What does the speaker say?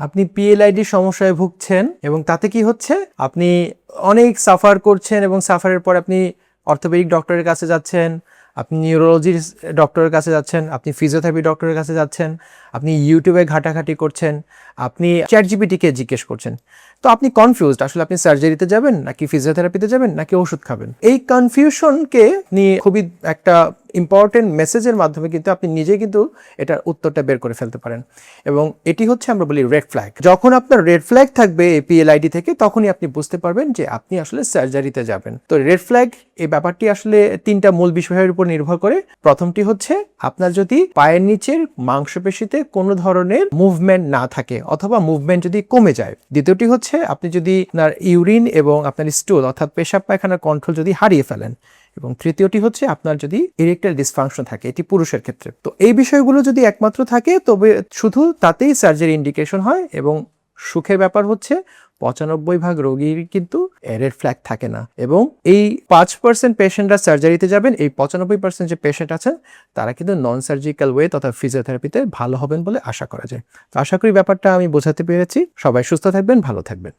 আপনি পিএলআইডি সমস্যায় ভুগছেন এবং তাতে কি হচ্ছে, আপনি অনেক সাফার করছেন এবং সাফারের পর আপনি অর্থোপেডিক ডক্টরের কাছে যাচ্ছেন, আপনি নিউরোলজির ডক্টরের কাছে যাচ্ছেন, আপনি ফিজিওথেরাপি ডক্টরের কাছে যাচ্ছেন, আপনি ইউটিউবে ঘাটাঘাটি করছেন, আপনি চ্যাটজিপিটিকে জিজ্ঞেস করছেন। তো আপনি কনফিউজড, আসলে আপনি সার্জারিতে যাবেন নাকি ফিজিওথেরাপিতে যাবেন নাকি ওষুধ খাবেন। এই কনফিউশনকে নিয়ে খুবই একটা ইম্পর্টেন্ট মেসেজের মাধ্যমে কিন্তু আপনি নিজে কিন্তু এটার উত্তরটা বের করে ফেলতে পারেন। এবং এটি হচ্ছে আমরা বলি রেড ফ্ল্যাগ। যখন আপনার রেড ফ্ল্যাগ থাকবে এই পিএলআইডি থেকে, তখনই আপনি বুঝতে পারবেন যে আপনি আসলে সার্জারিতে যাবেন। তো রেড ফ্ল্যাগ এই ব্যাপারটি আসলে তিনটা মূল বিষয়ের উপর নির্ভর করে। প্রথমটি হচ্ছে আপনার যদি পায়ের নিচের মাংসপেশিতে কোনো ধরনের মুভমেন্ট না থাকে অথবা মুভমেন্ট যদি কমে যায়। দ্বিতীয়টি হচ্ছে আপনি যদি আপনার ইউরিন এবং আপনার স্টুল অর্থাৎ পেশাব পায়খানার কন্ট্রোল যদি হারিয়ে ফেলেন। এবং তৃতীয়টি হচ্ছে আপনার যদি ইরেকটাইল ডিসফাংশন থাকে, এটি পুরুষের ক্ষেত্রে। তো এই বিষয়গুলো যদি একমাত্র থাকে তবে শুধু তাতেই সার্জারি ইন্ডিকেশন হয়। এবং সুখের ব্যাপার হচ্ছে 95% রোগীর কিন্তু রেড ফ্ল্যাগ থাকে না। এবং এই 5% পেশেন্টরা সার্জারিতে যাবেন, এই 95% যে পেশেন্ট আছেন তারা কিন্তু নন সার্জিক্যাল ওয়ে তথা ফিজিওথেরাপিতে ভালো হবেন বলে আশা করা যায়। তো আশা করি ব্যাপারটা আমি বোঝাতে পেরেছি। সবাই সুস্থ থাকবেন, ভালো থাকবেন।